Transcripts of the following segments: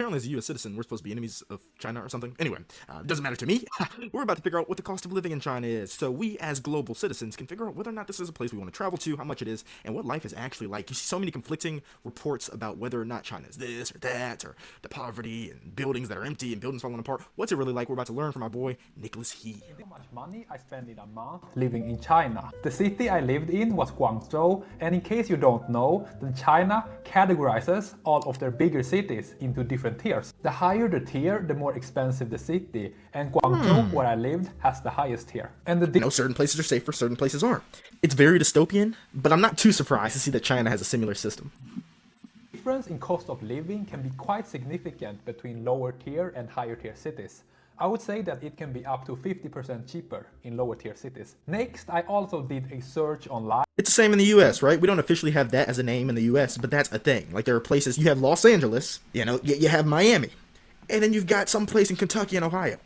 Apparently, as a U.S. citizen, we're supposed to be enemies of China or something. Anyway, it doesn't matter to me. We're about to figure out what the cost of living in China is, so we, as global citizens, can figure out whether or not this is a place we want to travel to, how much it is, and what life is actually like. You see so many conflicting reports about whether or not China is this or that, or the poverty and buildings that are empty and buildings falling apart. What's it really like? We're about to learn from our boy, Nicholas He. How much money I spent in a month living in China. The city I lived in was Guangzhou, and in case you don't know, then China categorizes all of their bigger cities into different tiers. The higher the tier, the more expensive the city, and Guangzhou, where I lived, has the highest tier. And the Certain places are safer, certain places aren't. It's very dystopian, but I'm not too surprised to see that China has a similar system. difference in cost of living can be quite significant between lower tier and higher tier cities. I would say that it can be up to 50% cheaper in lower tier cities. Next, I also did a search online. It's the same in the US, right? We don't officially have that as a name in the US, but that's a thing. Like, there are places, you have Los Angeles, you have Miami, and then you've got some place in Kentucky and Ohio.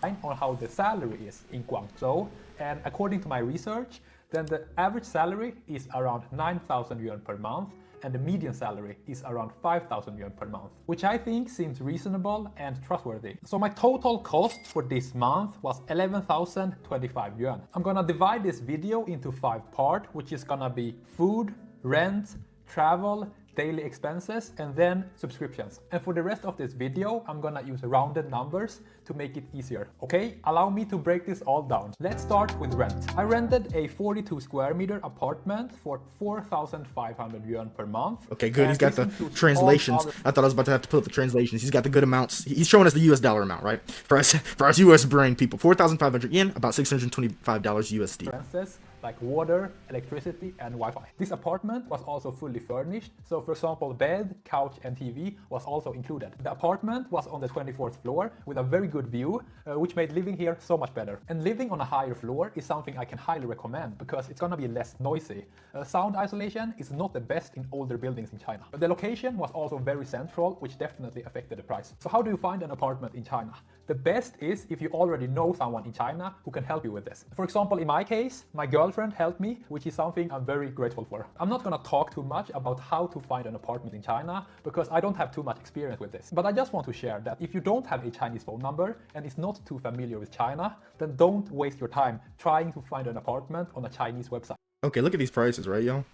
On how the salary is in Guangzhou, and according to my research, then the average salary is around 9,000 yuan per month, and the median salary is around 5,000 yuan per month, which I think seems reasonable and trustworthy. So my total cost for this month was 11,025 yuan. I'm gonna divide this video into 5 parts, which is gonna be food, rent, travel, daily expenses, and then subscriptions. And for the rest of this video, I'm gonna use rounded numbers to make it easier. Okay, allow me to break this all down. Let's start with rent. I rented a 42 square meter apartment for 4,500 yuan per month. Okay, good. He's got the translations. I thought I was about to have to put up the translations. He's got the good amounts. He's showing us the US dollar amount, right? For us US brain people, 4,500 yen, about $625 USD. Expenses like water, electricity, and Wi-Fi. This apartment was also fully furnished, so for example, bed, couch, and TV was also included. The apartment was on the 24th floor with a very good view, which made living here so much better. And living on a higher floor is something I can highly recommend because it's gonna be less noisy. Sound isolation is not the best in older buildings in China. But the location was also very central, which definitely affected the price. So how do you find an apartment in China? The best is if you already know someone in China who can help you with this. For example, in my case, my girlfriend helped me, which is something I'm very grateful for. I'm not gonna talk too much about how to find an apartment in China because I don't have too much experience with this. But I just want to share that if you don't have a Chinese phone number and is not too familiar with China, then don't waste your time trying to find an apartment on a Chinese website. Okay, look at these prices, right, y'all?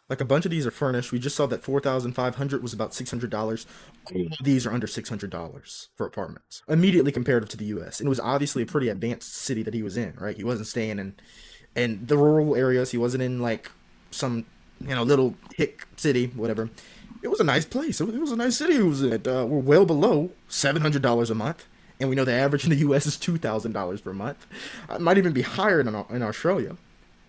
Like, a bunch of these are furnished. We just saw that 4,500 was about $600. All of these are under $600 for apartments. Immediately comparative to the US. And it was obviously a pretty advanced city that he was in, right? He wasn't staying in the rural areas. He wasn't in, like, some, little hick city, whatever. It was a nice place. It was a nice city he was in. We're well below $700 a month. And we know the average in the US is $2,000 per month. It might even be higher in Australia.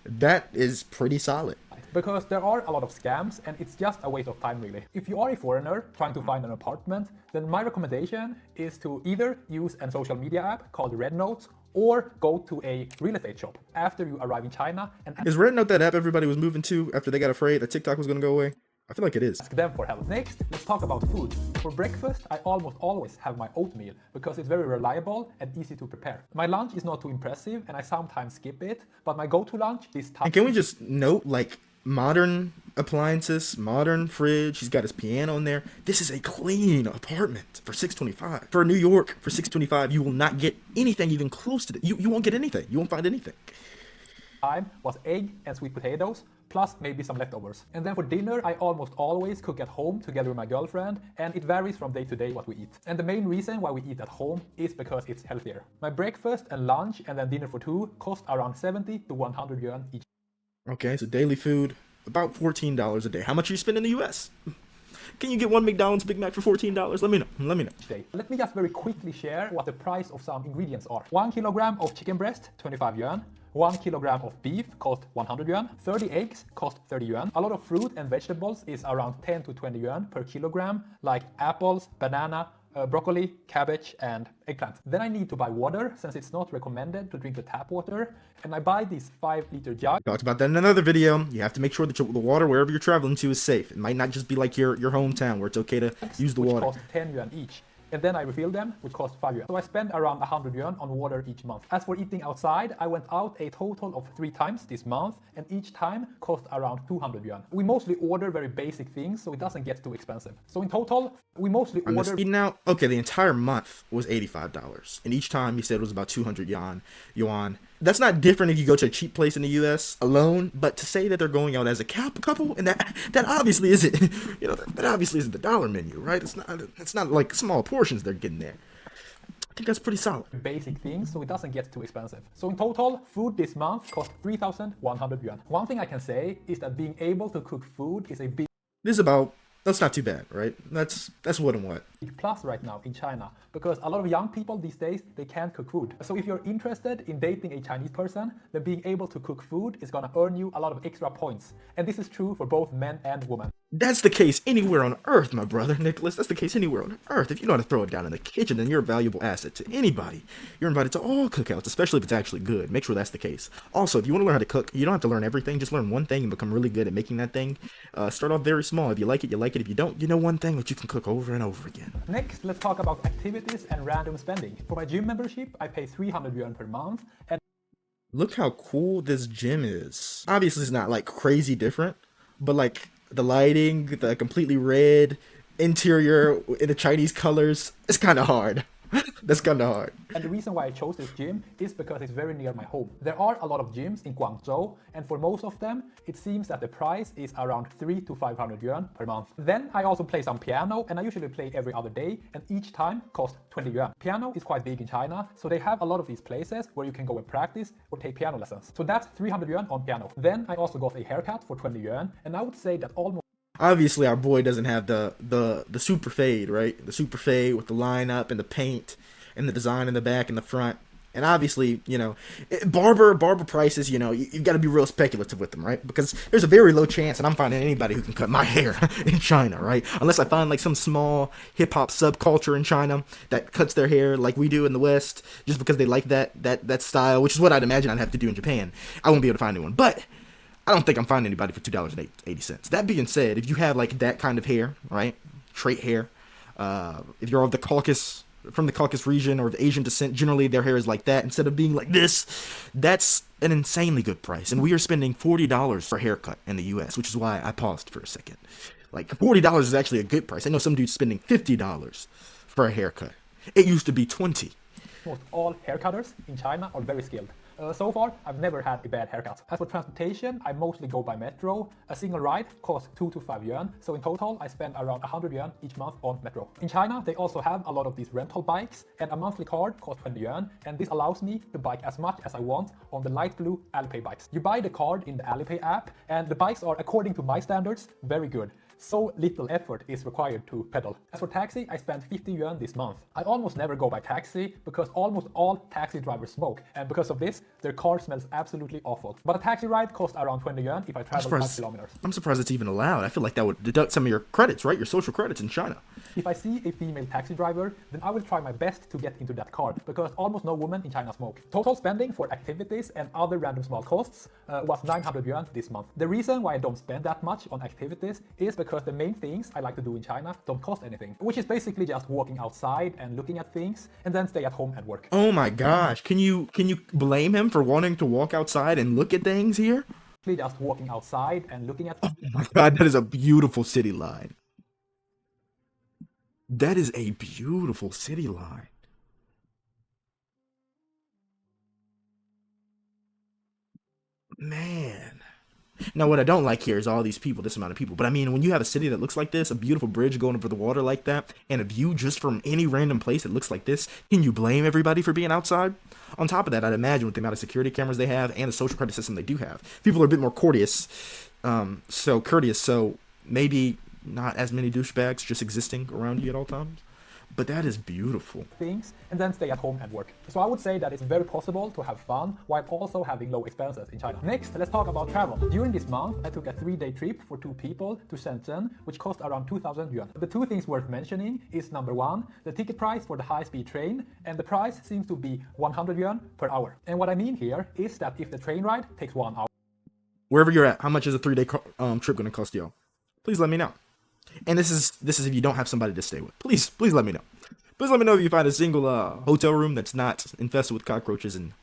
That is pretty solid. Because there are a lot of scams and it's just a waste of time really. If you are a foreigner trying to find an apartment, then my recommendation is to either use a social media app called Red Notes or go to a real estate shop after you arrive in China and Is Red Note that app everybody was moving to after they got afraid that TikTok was going to go away? I feel like it is. ask them for help. Next, let's talk about food. For breakfast, I almost always have my oatmeal because it's very reliable and easy to prepare. My lunch is not too impressive and I sometimes skip it, but my go-to lunch this time. And can we just note, like, modern appliances, modern fridge, he's got his piano in there. This is a clean apartment for $625. For New York, for $625, you will not get anything even close to that. You won't get anything. You won't find anything. Time was egg and sweet potatoes, plus maybe some leftovers. And then for dinner, I almost always cook at home together with my girlfriend, and it varies from day to day what we eat. And the main reason why we eat at home is because it's healthier. My breakfast and lunch and then dinner for two cost around 70 to 100 yuan each. Okay, so daily food, about $14 a day. How much are you spending in the US? Can you get one McDonald's Big Mac for $14? Let me know. Let me just very quickly share what the price of some ingredients are. 1 kilogram of chicken breast, 25 yuan. 1 kilogram of beef cost 100 yuan. 30 eggs cost 30 yuan. A lot of fruit and vegetables is around 10 to 20 yuan per kilogram, like apples, banana, broccoli, cabbage, and eggplant. Then I need to buy water since it's not recommended to drink the tap water, and I buy these 5-liter jug. Talked about that in another video. You have to make sure that the water wherever you're traveling to is safe. It might not just be like your hometown where it's okay to use the water. Which cost 10 yuan each. and then I refill them, which cost 5 yuan. So I spend around 100 yuan on water each month. As for eating outside, I went out a total of 3 times this month, and each time cost around 200 yuan. We mostly order very basic things, so it doesn't get too expensive. So in total, we mostly I'm order... just eating out. Okay, the entire month was $85, and each time he said it was about 200 yuan. That's not different if you go to a cheap place in the U.S. alone, but to say that they're going out as a couple, and that obviously isn't, that obviously isn't the dollar menu, right? It's not like small portions they're getting there. I think that's pretty solid. Basic things, so it doesn't get too expensive. So in total, food this month cost 3,100 yuan. One thing I can say is that being able to cook food is a big That's not too bad, right? That's what and what. plus right now in China, because a lot of young people these days, they can't cook food. So if you're interested in dating a Chinese person, then being able to cook food is gonna earn you a lot of extra points. And this is true for both men and women. That's the case anywhere on earth, my brother, Nicholas. That's the case anywhere on earth. If you know how to throw it down in the kitchen, then you're a valuable asset to anybody. You're invited to all cookouts, especially if it's actually good. Make sure that's the case. Also, if you want to learn how to cook, you don't have to learn everything. Just learn one thing and become really good at making that thing. Start off very small. If you like it, you like it. If you don't, you know one thing that you can cook over and over again. Next, let's talk about activities and random spending. For my gym membership, I pay 300 yuan per month, and look how cool this gym is. Obviously, it's not like crazy different, but like the lighting, the completely red interior in the Chinese colors, it's kind of hard. That's kind of hard. And the reason why I chose this gym is because it's very near my home. There are a lot of gyms in Guangzhou, and for most of them, it seems that the price is around 300 to 500 yuan per month. Then I also play some piano, and I usually play every other day, and each time costs 20 yuan. Piano is quite big in China, so they have a lot of these places where you can go and practice or take piano lessons. So that's 300 yuan on piano. Then I also got a haircut for 20 yuan, and I would say that almost... Obviously, our boy doesn't have the super fade, right? The super fade with the line up and the paint and the design in the back and the front. And obviously, barber prices, you've got to be real speculative with them, right? Because there's a very low chance that I'm finding anybody who can cut my hair in China, right? Unless I find like some small hip hop subculture in China that cuts their hair like we do in the West, just because they like that style, which is what I'd imagine I'd have to do in Japan. I won't be able to find anyone, but I don't think I'm finding anybody for $2.80. That being said, if you have like that kind of hair, right, trait hair, if you're of the Caucasus, from the Caucasus region or of Asian descent, generally their hair is like that instead of being like this. That's an insanely good price, and we are spending $40 for a haircut in the U.S., which is why I paused for a second. Like $40 is actually a good price. I know some dudes spending $50 for a haircut. It used to be $20. Almost all haircutters in China are very skilled. So far, I've never had a bad haircut. As for transportation, I mostly go by metro. A single ride costs 2 to 5 yuan, so in total, I spend around 100 yuan each month on metro. In China, they also have a lot of these rental bikes, and a monthly card costs 20 yuan, and this allows me to bike as much as I want on the light blue Alipay bikes. You buy the card in the Alipay app, and the bikes are, according to my standards, very good. So little effort is required to pedal. As for taxi, I spent 50 yuan this month. I almost never go by taxi because almost all taxi drivers smoke, and because of this, their car smells absolutely awful. But a taxi ride costs around 20 yuan if I travel 5 kilometers. I'm surprised it's even allowed. I feel like that would deduct some of your credits, right? Your social credits in China. If I see a female taxi driver, then I will try my best to get into that card, because almost no women in China smoke. Total spending for activities and other random small costs was 900 yuan this month. The reason why I don't spend that much on activities is because the main things I like to do in China don't cost anything, which is basically just walking outside and looking at things, and then stay at home and work. Oh my gosh, can you blame him for wanting to walk outside and look at things here? Just walking outside and looking at... Oh my god, that is a beautiful city line. That is a beautiful city line. Man. Now, what I don't like here is all these people, this amount of people. But I mean, when you have a city that looks like this, a beautiful bridge going over the water like that, and a view just from any random place that looks like this, can you blame everybody for being outside? On top of that, I'd imagine with the amount of security cameras they have and the social credit system they do have, people are a bit more courteous, so maybe not as many douchebags just existing around you at all times. But that is beautiful. Things, and then stay at home and work. So I would say that it's very possible to have fun while also having low expenses in China. Next, let's talk about travel. During this month, I took a 3-day trip for 2 people to Shenzhen, which cost around 2,000 yuan. The 2 things worth mentioning is number 1, the ticket price for the high-speed train, and the price seems to be 100 yuan per hour. And what I mean here is that if the train ride takes 1 hour. Wherever you're at, how much is a 3-day trip going to cost y'all? Please let me know. And this is if you don't have somebody to stay with. Please let me know. Please let me know if you find a single hotel room that's not infested with cockroaches and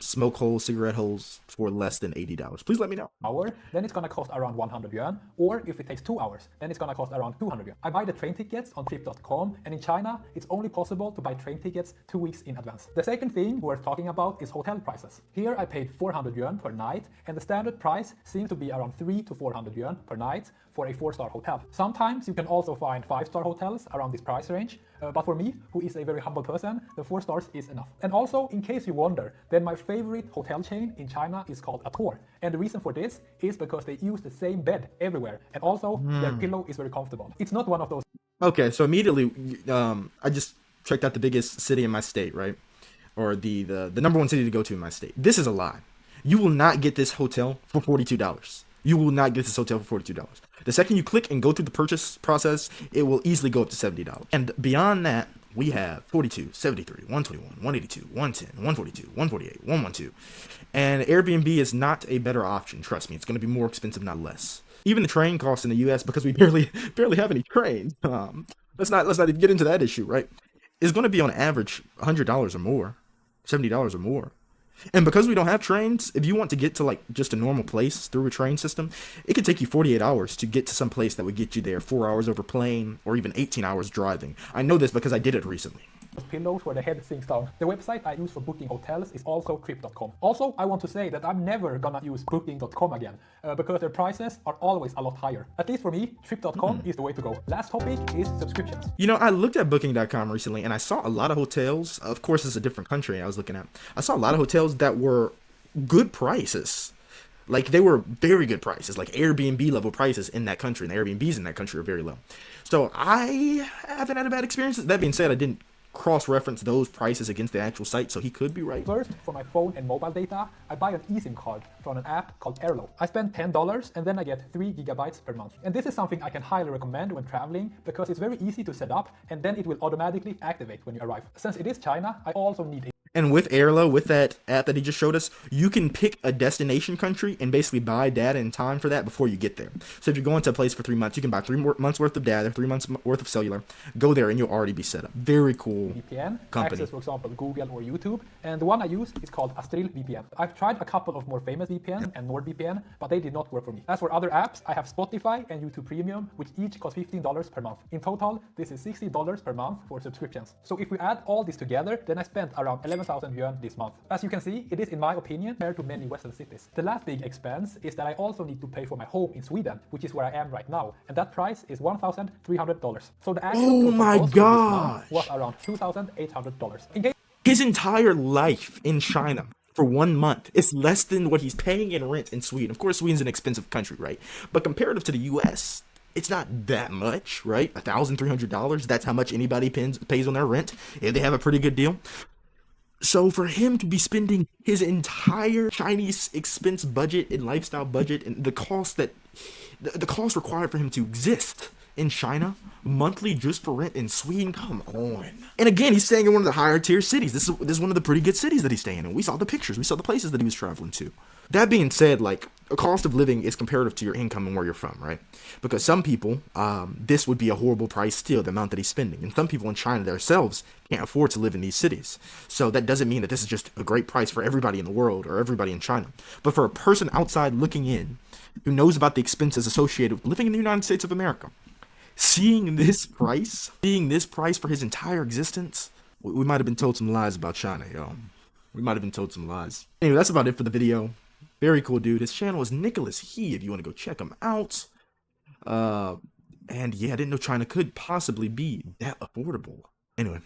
smoke holes, cigarette holes for less than $80. Please let me know. Hour, then it's gonna cost around 100 yuan. Or if it takes 2 hours, then it's gonna cost around 200 yuan. I buy the train tickets on trip.com, and in China, it's only possible to buy train tickets 2 weeks in advance. The second thing worth talking about is hotel prices. Here I paid 400 yuan per night, and the standard price seems to be around 300 to 400 yuan per night for a 4-star hotel. Sometimes you can also find 5-star hotels around this price range, but for me, who is a very humble person, the 4 stars is enough. And also, in case you wonder, then my favorite hotel chain in China is called Accor. And the reason for this is because they use the same bed everywhere, and also their pillow is very comfortable. It's not one of those. Okay, so immediately, I just checked out the biggest city in my state, right? Or the number one city to go to in my state. This is a lie. You will not get this hotel for $42. You will not get this hotel for $42. The second you click and go through the purchase process, it will easily go up to $70. And beyond that, we have 42, 73, 121, 182, 110, 142, 148, 112. And Airbnb is not a better option. Trust me, it's going to be more expensive, not less. Even the train costs in the U.S., because we barely have any trains. Let's not even get into that issue, right? Is going to be on average $100 or more, $70 or more. And because we don't have trains, if you want to get to like just a normal place through a train system, it could take you 48 hours to get to some place that would get you there 4 hours over plane or even 18 hours driving. I know this because I did it recently. Pillows where the head sinks down. The website I use for booking hotels is also trip.com. Also, I want to say that I'm never gonna use booking.com again because their prices are always a lot higher. At least for me, trip.com is the way to go. Last topic is subscriptions. You know, I looked at booking.com recently and I saw a lot of hotels. Of course, it's a different country I was looking at. I saw a lot of hotels that were good prices. Like, they were very good prices, like Airbnb level prices in that country, and the Airbnbs in that country are very low. So I haven't had a bad experience. That being said, I didn't cross-reference those prices against the actual site, so he could be right. First, for my phone and mobile data, I buy an eSIM card from an app called Airlo. I spend $10 and then I get 3 gigabytes per month. And this is something I can highly recommend when traveling because it's very easy to set up and then it will automatically activate when you arrive. Since it is China, I also need a And with Airlo, with that app that he just showed us, you can pick a destination country and basically buy data and time for that before you get there. So if you're going to a place for 3 months, you can buy 3 months worth of data, 3 months worth of cellular, go there and you'll already be set up. Very cool VPN, company. access, for example, Google or YouTube. And the one I use is called Astril VPN. I've tried a couple of more famous VPN and NordVPN, but they did not work for me. As for other apps, I have Spotify and YouTube Premium, which each cost $15 per month. In total, this is $60 per month for subscriptions. So if we add all this together, then I spent around 11,000 yuan this month. As you can see, it is, in my opinion, compared to many Western cities. The last big expense is that I also need to pay for my home in Sweden, which is where I am right now, and that price is $1,300. So the actual total my cost for this month was around $2,800. His entire life in China for 1 month is less than what he's paying in rent in Sweden. Of course, Sweden's an expensive country, right? But comparative to the U.S., it's not that much, right? $1,300, that's how much anybody pays on their rent if they have a pretty good deal. So for him to be spending his entire Chinese expense budget and lifestyle budget and the cost required for him to exist in China monthly just for rent in Sweden, come on. And again, he's staying in one of the higher tier cities. This is one of the pretty good cities that he's staying in. We saw the pictures, we saw the places that he was traveling to. That being said, like, a cost of living is comparative to your income and where you're from, right? Because some people, this would be a horrible price still, the amount that he's spending. And some people in China themselves can't afford to live in these cities. So that doesn't mean that this is just a great price for everybody in the world or everybody in China. But for a person outside looking in, who knows about the expenses associated with living in the United States of America, seeing this price for his entire existence, we might have been told some lies about China, yo. We might have been told some lies. Anyway, that's about it for the video. Very cool dude. His channel is Nicholas He, if you want to go check him out. And yeah, I didn't know China could possibly be that affordable. Anyway.